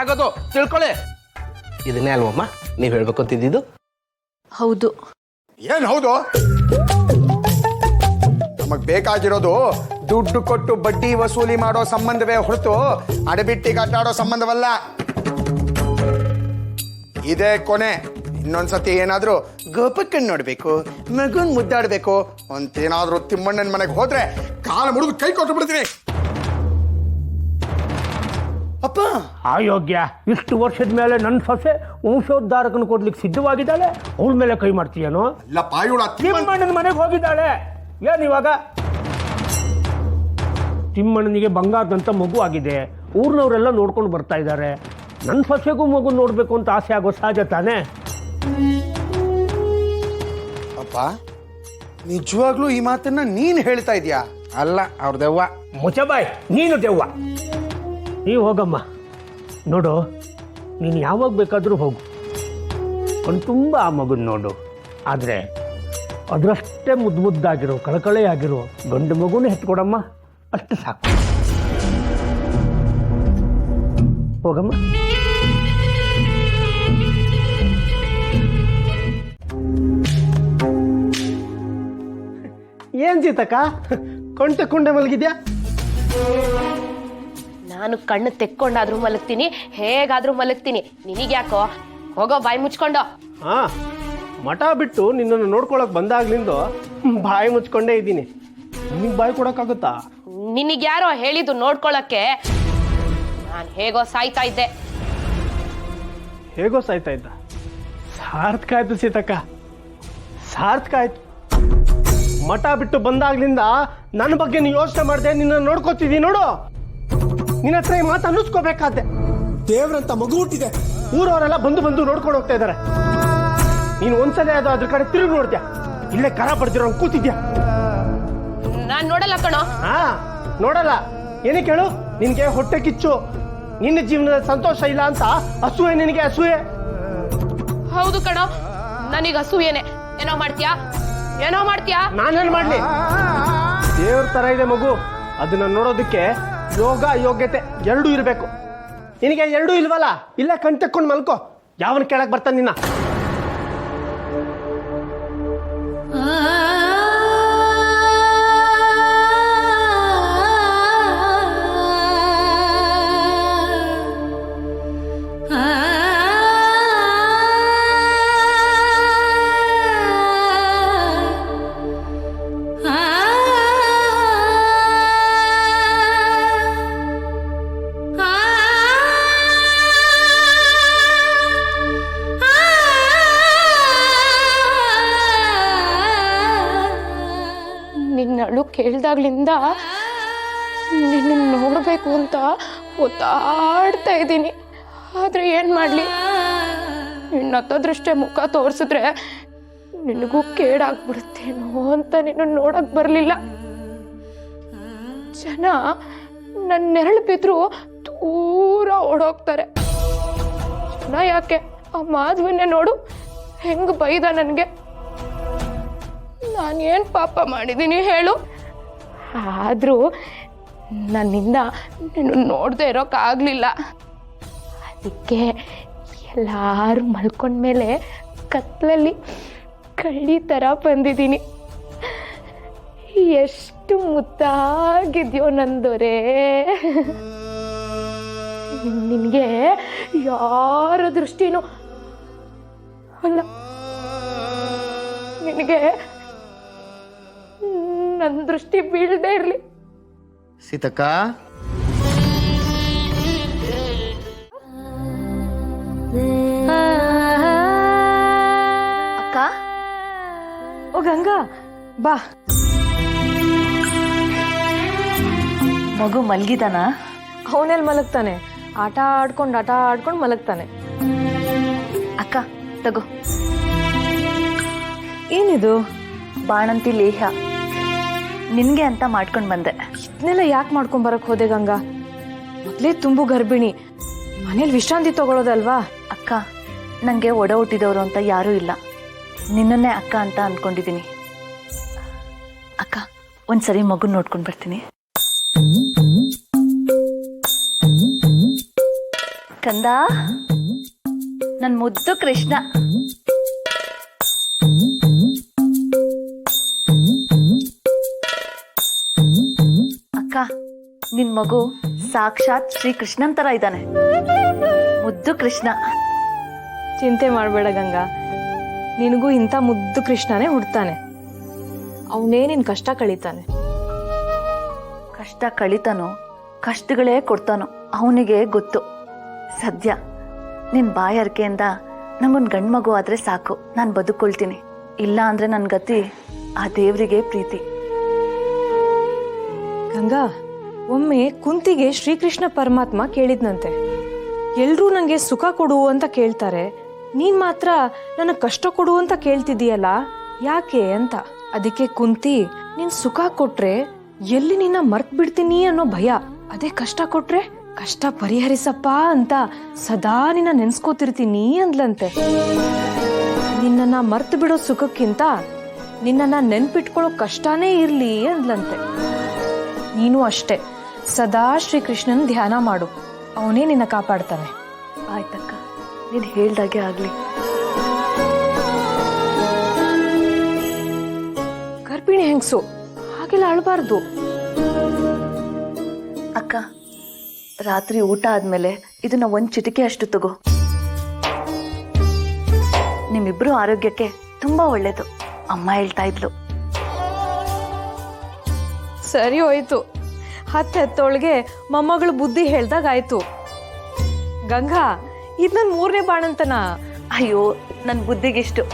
ಆಗೋದು, ತಿಳ್ಕೊಳ್ಳಿ. ಇದನ್ನೇ ಅಲ್ವಮ್ಮ ನೀವು ಹೇಳ್ಬೇಕು ಅಂತಿದ್ದು? ಹೌದು. ಏನ್ ಹೌದು? ನಮಗ್ ಬೇಕಾಗಿರೋದು ದುಡ್ಡು ಕೊಟ್ಟು ಬಡ್ಡಿ ವಸೂಲಿ ಮಾಡೋ ಸಂಬಂಧವೇ ಹೊರತು ಅಡಬಿಟ್ಟಿಗೆ ಆಟಾಡೋ ಸಂಬಂಧವಲ್ಲ. ಇದೇ ಕೊನೆ. ಇನ್ನೊಂದ್ಸತಿ ಏನಾದ್ರೂ ಗೋಪಕ್ಕನ್ ನೋಡ್ಬೇಕು, ಮಗುನ್ ಮುದ್ದಾಡ್ಬೇಕು ಅಂತೇನಾದ್ರೂ ತಿಮ್ಮಣ್ಣನ ಮನೆಗೆ ಹೋದ್ರೆ ಕಾಲ ಮುರಿದು ಕೈ ಕೊಟ್ಟು ಬಿಡ್ತೀನಿ. ಅಪ್ಪ ಅಯೋಗ್ಯ, ಇಷ್ಟು ವರ್ಷದ ಮೇಲೆ ನನ್ನ ಸೊಸೆ ವಂಶೋದ್ಧಾರಕನ ಕೊಡ್ಲಿಕ್ಕೆ ಸಿದ್ಧವಾಗಿದ್ದಾಳೆ, ಅವಳ ಮೇಲೆ ಕೈ ಮಾಡ್ತೀಯನೋ? ಇಲ್ಲ ಪಾಯುಳ ತಿಮ್ಮಣ್ಣನ ಮನೆಗೆ ಹೋಗಿದ್ದಾಳೆ. ಏನ್ ಇವಾಗ? ತಿಮ್ಮಣ್ಣನಿಗೆ ಬಂಗಾರದಂತ ಮಗು ಆಗಿದೆ, ಊರ್ನವರೆಲ್ಲ ನೋಡ್ಕೊಂಡು ಬರ್ತಾ ಇದ್ದಾರೆ. ನನ್ನ ಸೊಸೆಗೂ ಮಗು ನೋಡ್ಬೇಕು ಅಂತ ಆಸೆ ಆಗೋ ಸಹಜ ತಾನೇ? ಅಪ್ಪ ನಿಜವಾಗ್ಲೂ ಈ ಮಾತನ್ನ ನೀನ್ ಹೇಳ್ತಾ ಇದೀಯಾ? ಅಲ್ಲ, ಅವ್ರ ದೆವ್ವ. ಮುಚ್ಚಬಾಯ್, ನೀನು ದೆವ್ವ. ನೀವು ಹೋಗಮ್ಮ. ನೋಡು, ನೀನು ಯಾವಾಗ ಬೇಕಾದರೂ ಹೋಗು, ಕಣ್ ತುಂಬ ಆ ಮಗನ ನೋಡು. ಆದರೆ ಅದರಷ್ಟೇ ಮುದ್ದಾಗಿರೋ ಕಳಕಳೆಯಾಗಿರೋ ಗಂಡು ಮಗುನೇ ಹೆತ್ಕೊಡಮ್ಮ, ಅಷ್ಟು ಸಾಕು. ಹೋಗಮ್ಮ. ಏನ್ ಸೀತಕ್ಕ ಕೊಂಟೆ ಕುಂಡೆ ಮಲಗಿದ್ಯಾ? ನಾನು ಕಣ್ಣು ತೆಕ್ಕೊಂಡಾದ್ರೂ ಮಲಗ್ತೀನಿ, ಹೇಗಾದ್ರೂ ಮಲಗ್ತೀನಿ. ನಿನಗ್ಯಾಕೋ? ಹೋಗೋ, ಬಾಯಿ ಮುಚ್ಕೊಂಡು. ಹಾ, ಮಠ ಬಿಟ್ಟು ನಿನ್ನನ್ನು ನೋಡ್ಕೊಳಕ್ ಬಂದಾಗ್ಲಿಂದ ಬಾಯಿ ಮುಚ್ಕೊಂಡೇ ಇದ್ದೀನಿ. ನಿನಗೆ ಬಾಯಿ ಕೊಡಕ್ಕಾಗುತ್ತಾ? ನಿನಗ್ಯಾರೋ ಹೇಳಿದ್ದು ನೋಡ್ಕೊಳಕ್ಕೆ? ನಾನು ಹೇಗೋ ಸಾಯ್ತಾ ಇದ್ದೆ. ಹೇಗೋ ಸಾಯ್ತಾ ಇದ್ದ? ಸಾರ್ಥಕ ಆಯ್ತು ಸೀತಕ್ಕ, ಸಾರ್ಥಕ ಆಯ್ತು. ಮಠ ಬಿಟ್ಟು ಬಂದಾಗ್ಲಿಂದ ನನ್ನ ಬಗ್ಗೆ ನೀನು ಯೋಚನೆ ಮಾಡಿದೆ, ನಿನ್ನ ನೋಡ್ಕೋತಿದ್ದೀನಿ. ನೋಡು, ನಿನ್ನ ಹತ್ರ ಈ ಮಾತು ಅನ್ನಿಸ್ಕೋಬೇಕಾದ್ದೆ. ದೇವ್ರಂತ ಮಗು ಹುಟ್ಟಿದೆ, ಊರವರೆಲ್ಲ ಬಂದು ನೋಡ್ಕೊಂಡು ಹೋಗ್ತಾ ಇದ್ದಾರೆ. ನೀನು ಒಂದ್ಸಲ ಅದು ಅದ್ರ ಕಡೆ ತಿರುಗಿ ನೋಡ್ದ್ಯಾ, ಇಲ್ಲೇ ಕರ ಪಡ್ದಿರೋ ಕೂತಿದ್ಯಾ. ನಾನ್ ನೋಡಲ್ಲ ಕಣೋ. ಹಾ, ನೋಡಲ್ಲ. ಏನಕ್ಕೆ ಹೇಳು? ನಿನ್ಗೆ ಹೊಟ್ಟೆ ಕಿಚ್ಚು, ನಿನ್ನ ಜೀವನದ ಸಂತೋಷ ಇಲ್ಲ ಅಂತ ಅಸೂಯೆ. ನಿನಗೆ ಅಸೂಯೆ? ಹೌದು ಕಣೋ, ನನಗೆ ಅಸೂಯೆನೆ. ಏನೋ ಮಾಡ್ತೀಯಾ? ನಾನೇನ್ ಮಾಡ್ಲಿ? ದೇವ್ರ ತರ ಇದೆ ಮಗು, ಅದನ್ನ ನೋಡೋದಕ್ಕೆ ಯೋಗ ಯೋಗ್ಯತೆ ಎರಡೂ ಇರಬೇಕು. ನಿನಗೆ ಎರಡೂ ಇಲ್ವಲ್ಲ, ಇಲ್ಲ ಕಣ್ ತೆಕ್ಕೊಂಡು ಮಲ್ಕೋ. ಯಾವನ್ ಕೇಳಕ್ ಬರ್ತಾನೆ ನಿನ್ನ? ನಿನ್ನಳು ಕೇಳ್ದಾಗ್ಲಿಂದ ನಿನ್ನ ನೋಡ್ಬೇಕು ಅಂತ ಒತ್ತಾಡ್ತಾ ಇದ್ದೀನಿ. ಆದ್ರೆ ಏನ್ ಮಾಡ್ಲಿ, ನಿನ್ನ ಹತ್ತದೃಷ್ಟೇ ಮುಖ ತೋರಿಸಿದ್ರೆ ನಿನಗೂ ಕೇಡಾಗ್ಬಿಡುತ್ತೇನೋ ಅಂತ ನಿನ್ನ ನೋಡಕ್ ಬರ್ಲಿಲ್ಲ. ಜನ ನನ್ನ ನೆರಳು ಬಿದ್ರು ದೂರ ಓಡೋಗ್ತಾರೆ. ಜನ ಯಾಕೆ, ಆ ಮಾಧವನ್ನೇ ನೋಡು ಹೆಂಗ್ ಬೈದ ನನ್ಗೆ. ನಾನೇನ್ ಪಾಪ ಮಾಡಿದ್ದೀನಿ ಹೇಳು? ಆದ್ರೂ ನನ್ನಿಂದ ನೀನು ನೋಡದೆ ಇರೋಕ್ಕಾಗ್ಲಿಲ್ಲ. ಅದಕ್ಕೆ ಎಲ್ಲಾರು ಮಲ್ಕೊಂಡ್ಮೇಲೆ ಕತ್ಲಲ್ಲಿ ಕಳ್ಳಿ ಥರ ಬಂದಿದ್ದೀನಿ. ಎಷ್ಟು ಮುದ್ದಾಗಿದ್ಯೋ ನಂದೊರೆ. ನಿನಗೆ ಯಾರ ದೃಷ್ಟಿನೂ ಅಲ್ಲ, ನಿನಗೆ ನನ್ನ ದೃಷ್ಟಿ ಬೀಳದೆ ಇರಲಿ. ಸೀತಕ್ಕ, ಅಕ್ಕ, ಓ ಗಂಗಾ ಬಾ. ಮಗು ಮಲ್ಗಿದಾನ? ಅವನೆಲ್ಲಿ ಮಲಗ್ತಾನೆ, ಆಟ ಆಡ್ಕೊಂಡು ಮಲಗ್ತಾನೆ. ಅಕ್ಕ ತಗೋ, ಏನಿದು? ಬಾಣಂತಿ ಲೇಹ, ನಿನ್ಗೆ ಅಂತ ಮಾಡ್ಕೊಂಡು ಬಂದೆ. ಇದನ್ನೆಲ್ಲ ಯಾಕೆ ಮಾಡ್ಕೊಂಡ್ ಬರಕ್ ಹೋದೆ ಗಂಗಾ? ಮೊದ್ಲೇ ತುಂಬು ಗರ್ಭಿಣಿ, ಮನೇಲಿ ವಿಶ್ರಾಂತಿ ತಗೊಳ್ಳೋದಲ್ವಾ? ಅಕ್ಕ, ನನಗೆ ಒಡ ಹುಟ್ಟಿದವರು ಅಂತ ಯಾರೂ ಇಲ್ಲ, ನಿನ್ನನ್ನೇ ಅಕ್ಕ ಅಂತ ಅಂದ್ಕೊಂಡಿದ್ದೀನಿ. ಅಕ್ಕ, ಒಂದ್ಸರಿ ಮಗು ನೋಡ್ಕೊಂಡು ಬರ್ತೀನಿ. ಕಂದ, ನನ್ ಮುದ್ದು ಕೃಷ್ಣ. ಅಕ್ಕ, ನಿನ್ ಮಗು ಸಾಕ್ಷಾತ್ ಶ್ರೀ ಕೃಷ್ಣನ್ ತರ ಇದ್ದಾನೆ. ಮುದ್ದು ಕೃಷ್ಣ. ಚಿಂತೆ ಮಾಡಬೇಡ ಗಂಗಾ, ನಿನಗೂ ಇಂಥ ಮುದ್ದು ಕೃಷ್ಣನೇ ಹುಡ್ತಾನೆ. ಅವನೇ ನಿನ್ ಕಷ್ಟ ಕಳೀತಾನೆ. ಕಷ್ಟ ಕಳಿತಾನೋ ಕಷ್ಟಗಳೇ ಕೊಡ್ತಾನೋ ಅವನಿಗೆ ಗೊತ್ತು. ಸದ್ಯ ನಿನ್ ಬಾಯರ್ಕೆಯಿಂದ ನಂಗೊಂದು ಗಂಡು ಮಗು ಆದ್ರೆ ಸಾಕು, ನಾನು ಬದುಕೊಳ್ತೀನಿ. ಇಲ್ಲ ಅಂದ್ರೆ ನನ್ನ ಗತಿ ಆ ದೇವರಿಗೆ ಪ್ರೀತಿ. ಗಂಗಾ, ಒಮ್ಮೆ ಕುಂತಿಗೆ ಶ್ರೀಕೃಷ್ಣ ಪರಮಾತ್ಮ ಕೇಳಿದ್ನಂತೆ, ಎಲ್ರೂ ನಂಗೆ ಸುಖ ಕೊಡು ಅಂತ ಕೇಳ್ತಾರೆ, ನೀನ್ ಮಾತ್ರ ನನಗೆ ಕಷ್ಟ ಕೊಡು ಅಂತ ಕೇಳ್ತಿದೀಯಲ್ಲ, ಯಾಕೆ ಅಂತ. ಅದಕ್ಕೆ ಕುಂತಿ, ನೀನ್ ಸುಖ ಕೊಟ್ರೆ ಎಲ್ಲಿ ನಿನ್ನ ಮರ್ತ್ ಬಿಡ್ತೀನಿ ಅನ್ನೋ ಭಯ, ಅದೇ ಕಷ್ಟ ಕೊಟ್ರೆ ಕಷ್ಟ ಪರಿಹರಿಸಪ್ಪ ಅಂತ ಸದಾ ನಿನ್ನ ನೆನ್ಸ್ಕೋತಿರ್ತೀನಿ ಅಂದ್ಲಂತೆ. ನಿನ್ನನ್ನ ಮರ್ತು ಬಿಡೋ ಸುಖಕ್ಕಿಂತ ನಿನ್ನನ್ನ ನೆನ್ಪಿಟ್ಕೊಳ್ಳೋ ಕಷ್ಟನೇ ಇರ್ಲಿ ಅಂದ್ಲಂತೆ. ನೀನು ಅಷ್ಟೇ, ಸದಾ ಶ್ರೀಕೃಷ್ಣನ್ ಧ್ಯಾನ ಮಾಡು, ಅವನೇ ನಿನ್ನ ಕಾಪಾಡ್ತಾನೆ. ಆಯ್ತಕ್ಕ, ನೀನ್ ಹೇಳ್ದಾಗೆ ಆಗ್ಲಿ. ಗರ್ಭಿಣಿ ಹೆಂಗ್ಸು ಹಾಗೆಲ್ಲ ಅಳಬಾರ್ದು. ಅಕ್ಕ, ರಾತ್ರಿ ಊಟ ಆದ್ಮೇಲೆ ಇದನ್ನ ಒಂದ್ ಚಿಟಿಕೆ ಅಷ್ಟು ತಗೋ. ನಿಮ್ಮಿಬ್ರು ಆರೋಗ್ಯಕ್ಕೆ ತುಂಬಾ ಒಳ್ಳೇದು, ಅಮ್ಮ ಹೇಳ್ತಾ ಇದ್ಲು. ಸರಿ ಹೋಯ್ತು, ಹೆತ್ತೋಳ್ಗೆ ಮೊಮ್ಮಗಳು ಬುದ್ಧಿ ಹೇಳ್ದಾಗ ಆಯ್ತು. ಗಂಗಾ, ಇದ್ ನನ್ 3ನೇ ಬಾಣಂತನ. ಅಯ್ಯೋ, ನನ್ ಬುದ್ಧಿಗಿಷ್ಟು